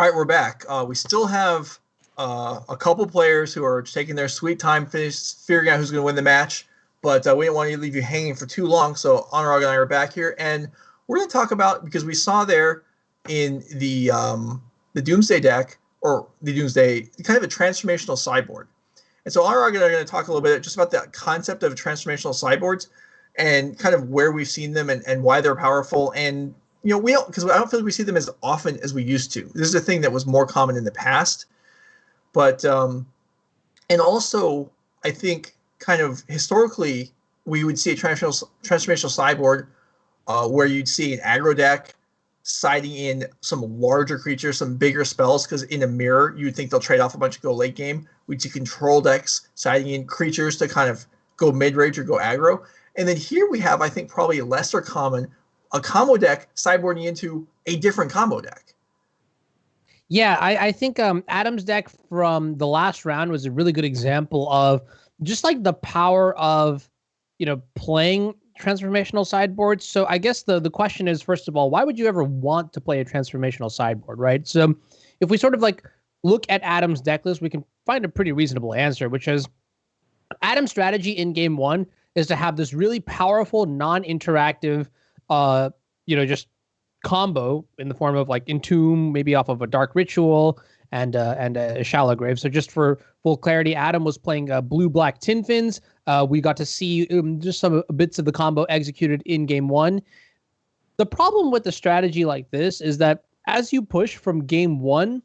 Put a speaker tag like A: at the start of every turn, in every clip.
A: All right, we're back. We still have a couple players who are taking their sweet time figuring out who's going to win the match, but we didn't want to leave you hanging for too long, so Anuraag and I are back here, and we're going to talk about, because we saw there in the Doomsday deck, or the Doomsday, kind of a transformational sideboard. And so Anuraag and I are going to talk a little bit just about the concept of transformational sideboards and kind of where we've seen them and why they're powerful. And, you know, we don't, because I don't feel like we see them as often as we used to. This is a thing that was more common in the past. But, and also, I think kind of historically, we would see a transformational sideboard where you'd see an aggro deck siding in some larger creatures, some bigger spells, because in a mirror, you'd think they'll trade off a bunch of go late game. We'd see control decks siding in creatures to kind of go mid-range or go aggro. And then here we have, I think, probably lesser common, a combo deck sideboarding into a different combo deck.
B: Yeah, I think Adam's deck from the last round was a really good example of just like the power of, you know, playing transformational sideboards. So I guess the question is, first of all, why would you ever want to play a transformational sideboard, right? So if we sort of like look at Adam's deck list, we can find a pretty reasonable answer, which is Adam's strategy in game one is to have this really powerful, non-interactive, just combo in the form of like Entomb, maybe off of a Dark Ritual and a Shallow Grave. So just for full clarity, Adam was playing blue-black Tinfins. We got to see just some bits of the combo executed in game one. The problem with the strategy like this is that as you push from game one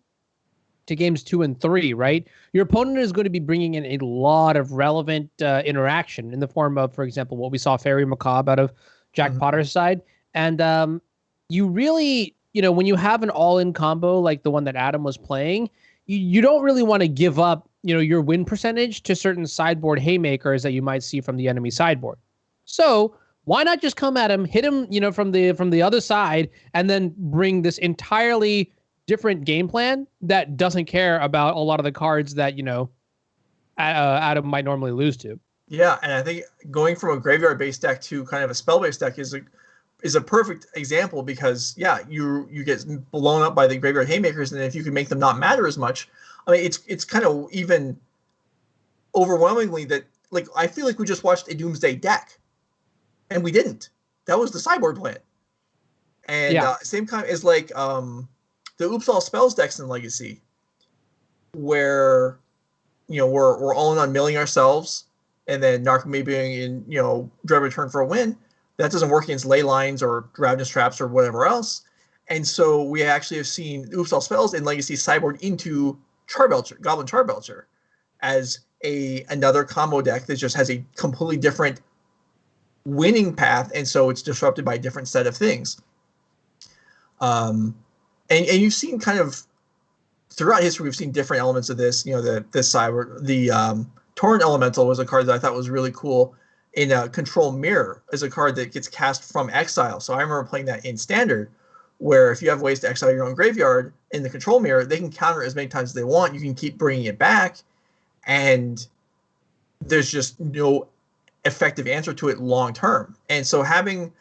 B: to games 2 and 3, right, your opponent is going to be bringing in a lot of relevant interaction in the form of, for example, what we saw Fairy Macabre out of Jack Potter's side. And you really, you know, when you have an all-in combo like the one that Adam was playing, you don't really want to give up, you know, your win percentage to certain sideboard haymakers that you might see from the enemy sideboard. So why not just come at him, hit him, you know, from the other side, and then bring this entirely different game plan that doesn't care about a lot of the cards that, you know, Adam might normally lose to.
A: Yeah, and I think going from a graveyard-based deck to kind of a spell-based deck is a perfect example, because yeah, you get blown up by the graveyard haymakers, and if you can make them not matter as much, I mean, it's kind of even overwhelmingly that, like, I feel like we just watched a Doomsday deck, and we didn't. That was the sideboard plan. And same kind as like the Oops All Spells decks in Legacy, where, you know, we're all in on milling ourselves, and then Narc maybe being in, you know, Dread Return for a win. That doesn't work against Ley Lines or Ravenous Traps or whatever else. And so we actually have seen Oops All Spells in Legacy sideboard into Charbelcher, Goblin Charbelcher, as another combo deck that just has a completely different winning path, and so it's disrupted by a different set of things. And you've seen kind of throughout history, we've seen different elements of this. You know, this sideboard, the Torrent Elemental was a card that I thought was really cool. In a Control Mirror is a card that gets cast from exile. So I remember playing that in Standard, where if you have ways to exile your own graveyard in the Control Mirror, they can counter it as many times as they want. You can keep bringing it back, and there's just no effective answer to it long term. And so having,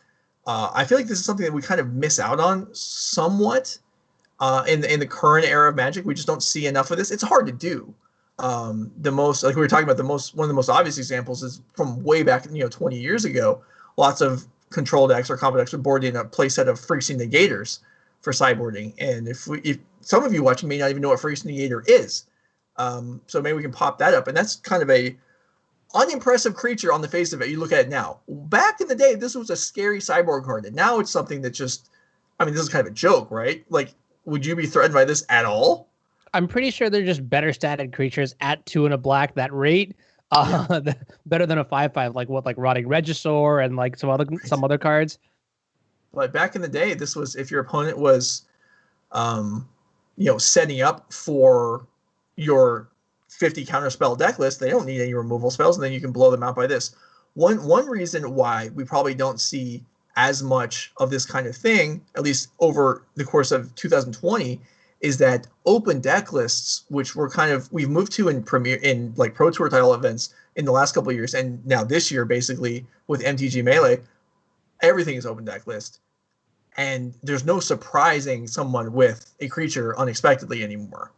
A: I feel like this is something that we kind of miss out on somewhat in the current era of Magic. We just don't see enough of this. It's hard to do. The most, like we were talking about, one of the most obvious examples is from way back, 20 years ago. Lots of control decks or combo decks were boarded in a playset of Freezing Negators for sideboarding. And if some of you watching may not even know what Freezing Negator is, so maybe we can pop that up. And that's kind of a unimpressive creature on the face of it. You look at it now. Back in the day, this was a scary sideboard card, and now it's something that just, I mean, this is kind of a joke, right? Like, would you be threatened by this at all?
B: I'm pretty sure they're just better statted creatures at 2 and a black that rate. Better than a 5/5, like Rotting Regisaur and like some other cards.
A: But back in the day, this was if your opponent was, setting up for your 50 counterspell deck list, they don't need any removal spells, and then you can blow them out by this. One reason why we probably don't see as much of this kind of thing, at least over the course of 2020, is that open deck lists, which we've moved to in like Pro Tour title events in the last couple of years, and now this year basically with MTG Melee, everything is open deck list. and there's no surprising someone with a creature unexpectedly anymore.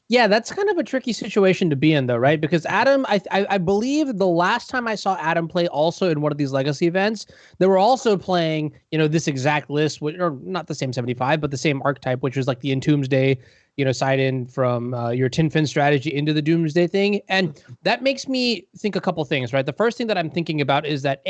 B: Yeah, that's kind of a tricky situation to be in, though, right? Because Adam, I believe the last time I saw Adam play also in one of these legacy events, they were also playing, this exact list, or not the same 75, but the same archetype, which was like the Entombsday, side in from your Tinfin strategy into the Doomsday thing. And that makes me think a couple things, right? The first thing that I'm thinking about is that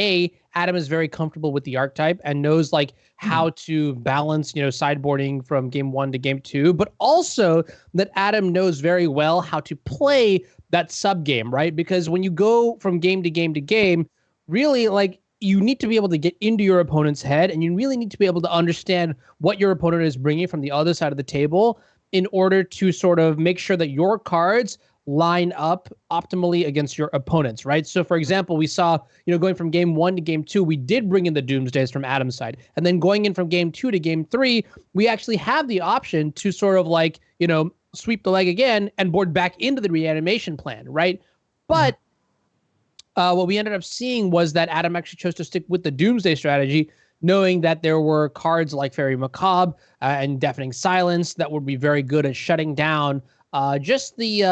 B: Adam is very comfortable with the archetype and knows like how to balance, sideboarding from game 1 to game 2, but also that Adam knows very well how to play that sub game, right? Because when you go from game to game to game, really like you need to be able to get into your opponent's head, and you really need to be able to understand what your opponent is bringing from the other side of the table in order to sort of make sure that your cards line up optimally against your opponents, right? So for example, we saw, going from game 1 to game 2, we did bring in the Doomsdays from Adam's side. And then going in from game 2 to game 3, we actually have the option to sort of like, sweep the leg again and board back into the reanimation plan, right? But what we ended up seeing was that Adam actually chose to stick with the Doomsday strategy, knowing that there were cards like Fairy Macabre and Deafening Silence that would be very good at shutting down just the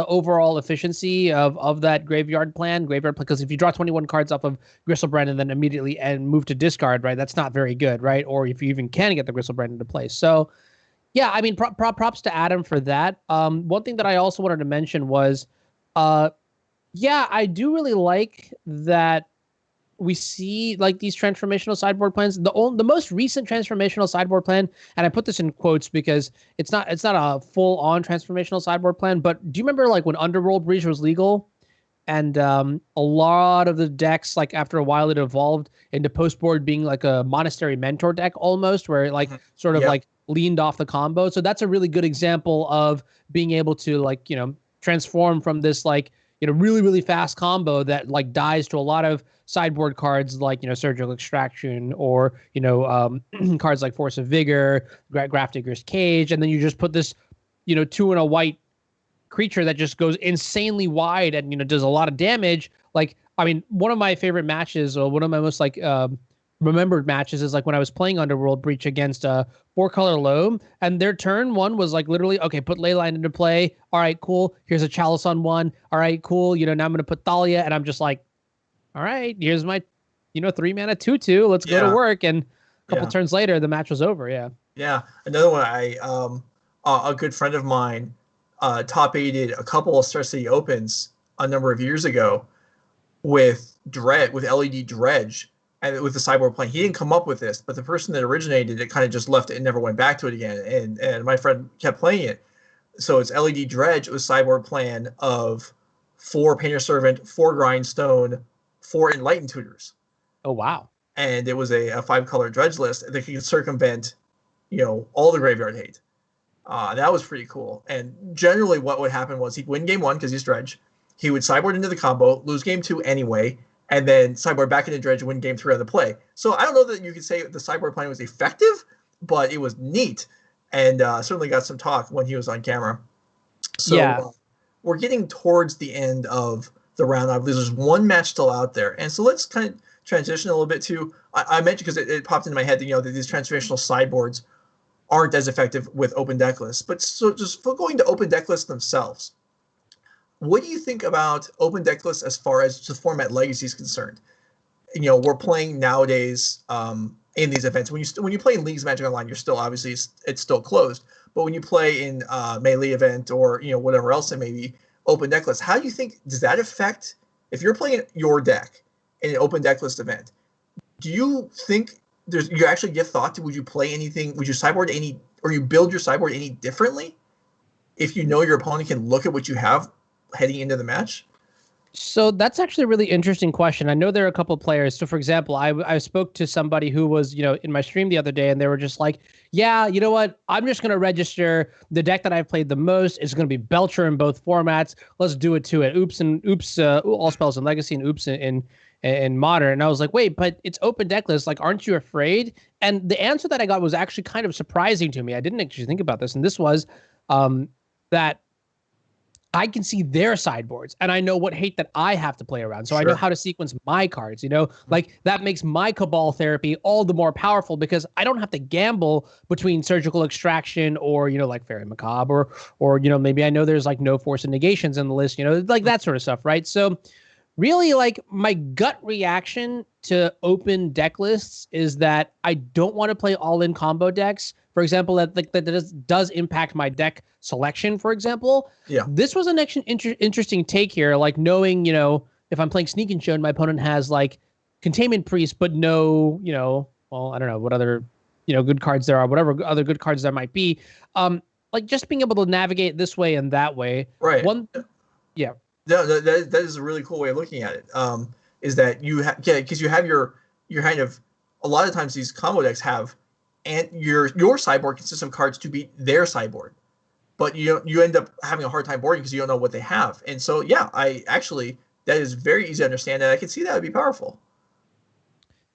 B: overall efficiency of that graveyard plan, because if you draw 21 cards off of Gristlebrand and then immediately and move to discard, right, that's not very good, right? Or if you even can get the Gristlebrand into play. So, yeah, I mean, props to Adam for that. One thing that I also wanted to mention was, yeah, I do really like that we see like these transformational sideboard plans. The most recent transformational sideboard plan, and I put this in quotes because it's not a full on transformational sideboard plan. But do you remember like when Underworld Breach was legal, and a lot of the decks, like after a while, it evolved into postboard being like a Monastery Mentor deck almost, where it like sort of like leaned off the combo. So that's a really good example of being able to like transform from this like really, really fast combo that like dies to a lot of sideboard cards like, Surgical Extraction or, cards like Force of Vigor, Grafdigger's Cage. And then you just put this, 2 and a white creature that just goes insanely wide and, does a lot of damage. Like, I mean, one of my favorite matches, or one of my most like, remembered matches is like when I was playing Underworld Breach against 4-color Loam, and their turn 1 was like literally, okay, put Leyline into play. All right, cool. Here's a Chalice on 1. All right, cool. Now I'm going to put Thalia, and I'm just like, all right, here's my, 3-mana 2/2. Let's go to work. And a couple turns later, the match was over. Yeah.
A: Yeah. Another one, a good friend of mine top aided a couple of Star City Opens a number of years ago with LED Dredge. And with the sideboard plan, he didn't come up with this, but the person that originated it kind of just left it and never went back to it again. And my friend kept playing it. So it's LED Dredge. It was sideboard plan of 4 Painter Servant, 4 Grindstone, 4 Enlightened Tutors.
B: Oh, wow.
A: And it was a 5-color dredge list that could circumvent, all the graveyard hate. That was pretty cool. And generally what would happen was he'd win game 1 because he's dredge. He would sideboard into the combo, lose game 2 anyway, and then sideboard back into dredge and win game 3 on the play. So I don't know that you could say the sideboard plan was effective, but it was neat, and certainly got some talk when he was on camera. So we're getting towards the end of the round. I believe there's one match still out there, and so let's kind of transition a little bit to, I mentioned because it popped into my head that, that these transformational sideboards aren't as effective with open deck lists. But so just for going to open deck lists themselves, what do you think about open deck lists as far as the format Legacy is concerned? We're playing nowadays in these events. When you play in Leagues Magic Online, you're still obviously it's still closed. But when you play in Melee event or whatever else it may be, open deck lists, how do you think does that affect if you're playing your deck in an open deck list event? Do you think you actually give thought to would you play anything? Would you sideboard any or you build your sideboard any differently if you know your opponent can look at what you have heading into the match?
B: So that's actually a really interesting question. I know there are a couple of players. So for example, I spoke to somebody who was, in my stream the other day, and they were just like, yeah, you know what? I'm just going to register the deck that I've played the most is going to be Belcher in both formats. Let's do it to it. Oops, all spells in Legacy and oops in Modern. And I was like, wait, but it's open deck list. Like, aren't you afraid? And the answer that I got was actually kind of surprising to me. I didn't actually think about this. And this was that I can see their sideboards and I know what hate that I have to play around. So I know
A: Sure.
B: how to sequence my cards, you know, like that makes my cabal therapy all the more powerful because I don't have to gamble between surgical extraction or, you know, like Fairy Macabre or, you know, maybe I know there's like no force and negations in the list, you know, like that sort of stuff. Right. So really, like my gut reaction to open deck lists is that I don't want to play all in combo decks. For example, that does impact my deck selection, for example.
A: Yeah.
B: This was an interesting take here, like knowing, you know, if I'm playing Sneak and Show and my opponent has like Containment Priest, but no, you know, well, I don't know what other, you know, good cards there are, whatever other good cards there might be. Like just being able to navigate this way and that way.
A: Right.
B: Yeah.
A: No, that is a really cool way of looking at it. Is that you have, yeah, because you have your kind of, a lot of times these combo decks have, and your sideboard consists of cards to beat their sideboard, but you end up having a hard time boarding because you don't know what they have. And so yeah, I actually, that is very easy to understand, and I can see that would be powerful.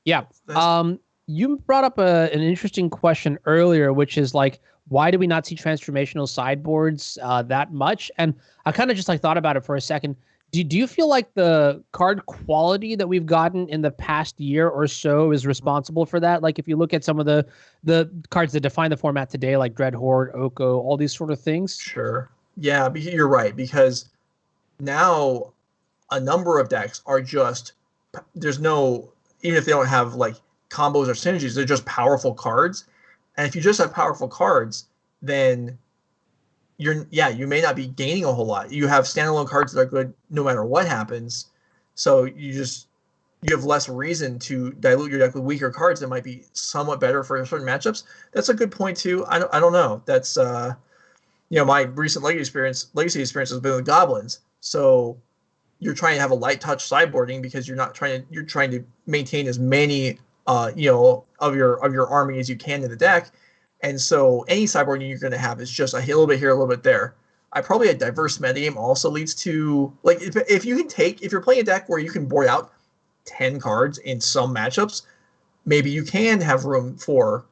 B: Yeah. You brought up an interesting question earlier, which is like, why do we not see transformational sideboards that much? And I kind of just like thought about it for a second. Do you feel like the card quality that we've gotten in the past year or so is responsible for that? Like if you look at some of the cards that define the format today, like Dread Horde, Oko, all these sort of things.
A: Sure. Yeah, you're right, because now a number of decks are just, there's no, even if they don't have like combos or synergies, they're just powerful cards. And if you just have powerful cards, then you may not be gaining a whole lot. You have standalone cards that are good no matter what happens. So you have less reason to dilute your deck with weaker cards that might be somewhat better for certain matchups. That's a good point too. I don't know. That's my recent legacy experience has been with goblins. So you're trying to have a light touch sideboarding because you're trying to maintain as many of your army as you can in the deck. And so any sideboarding you're going to have is just a little bit here, a little bit there. Probably a diverse metagame also leads to, like, if you're playing a deck where you can board out 10 cards in some matchups, maybe you can have room for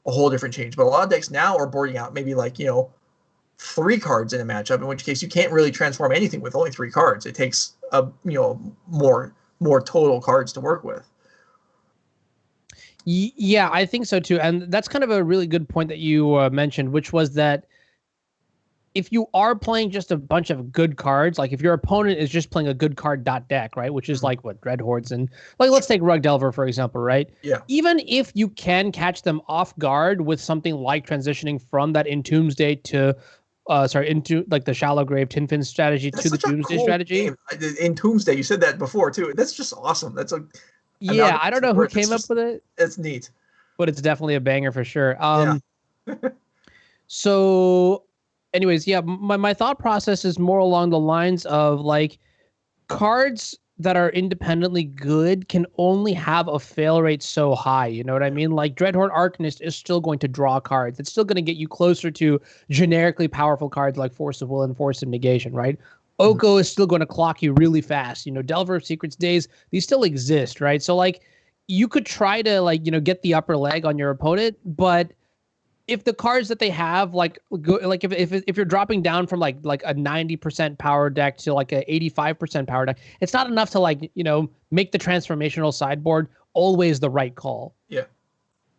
A: a whole different change. But a lot of decks now are boarding out maybe 3 cards in a matchup, in which case you can't really transform anything with only 3 cards. It takes more total cards to work with.
B: Yeah, I think so too. And that's kind of a really good point that you mentioned, which was that if you are playing just a bunch of good cards, like if your opponent is just playing a good card deck, right, which is like what Dread Hordes and like let's take Rug Delver for example, right?
A: Yeah.
B: Even if you can catch them off guard with something like transitioning from that Entombsday to into like the Shallow Grave Tinfin strategy to the Doomsday strategy.
A: Entombsday, you said that before too. That's just awesome. That's
B: yeah, I don't know who came up with it.
A: It's neat,
B: but it's definitely a banger for sure.
A: Yeah.
B: So anyways, yeah, my thought process is more along the lines of like cards that are independently good can only have a fail rate so high. You know what I mean? Like Dreadhorde Arcanist is still going to draw cards. It's still going to get you closer to generically powerful cards like Force of Will and Force of Negation, right? Oko is still going to clock you really fast. You know, Delver of Secrets Days, these still exist, right? So like you could try to get the upper leg on your opponent, but if the cards that they have if you're dropping down from like a 90% power deck to like a 85% power deck, it's not enough to make the transformational sideboard always the right call.
A: Yeah,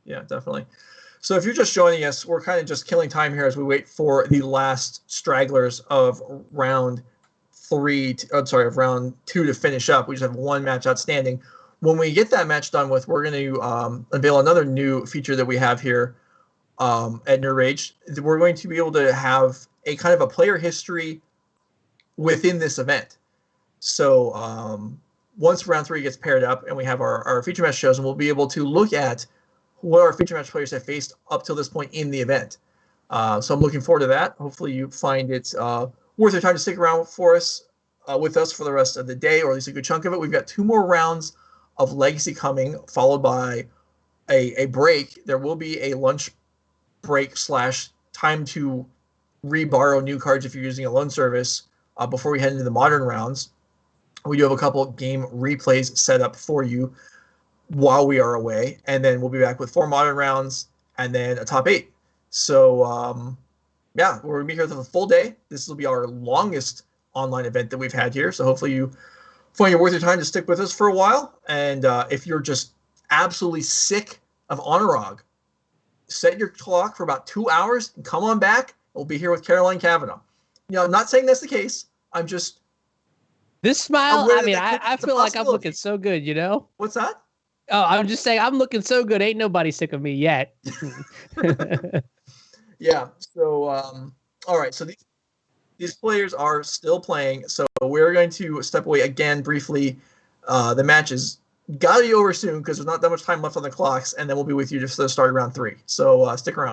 A: definitely. So if you're just joining us, we're kind of just killing time here as we wait for the last stragglers of round 2 to finish up. We just have one match outstanding. When we get that match done with, we're going to unveil another new feature that we have here at NRG. We're going to be able to have a kind of a player history within this event. So once round 3 gets paired up and we have our feature match chosen, we'll be able to look at what our feature match players have faced up till this point in the event. So I'm looking forward to that. Hopefully you find it worth your time to stick around with us for the rest of the day, or at least a good chunk of it. We've got 2 more rounds of Legacy coming, followed by a break. There will be a lunch break / time to reborrow new cards if you're using a loan service before we head into the modern rounds. We do have a couple of game replays set up for you while we are away, and then we'll be back with 4 modern rounds and then a top 8. So we're gonna be here for the full day. This will be our longest online event that we've had here. So hopefully you find it worth your time to stick with us for a while. And if you're just absolutely sick of Anuraag, set your clock for about 2 hours and come on back. We'll be here with Caroline Kavanaugh. I'm not saying that's the case. I'm just...
B: This smile, I mean, I feel like I'm looking so good,
A: What's that?
B: Oh, I'm just saying I'm looking so good. Ain't nobody sick of me yet.
A: Yeah. So, all right. So these players are still playing. So we're going to step away again briefly. The match is got to be over soon because there's not that much time left on the clocks, and then we'll be with you just to start round 3. So stick around.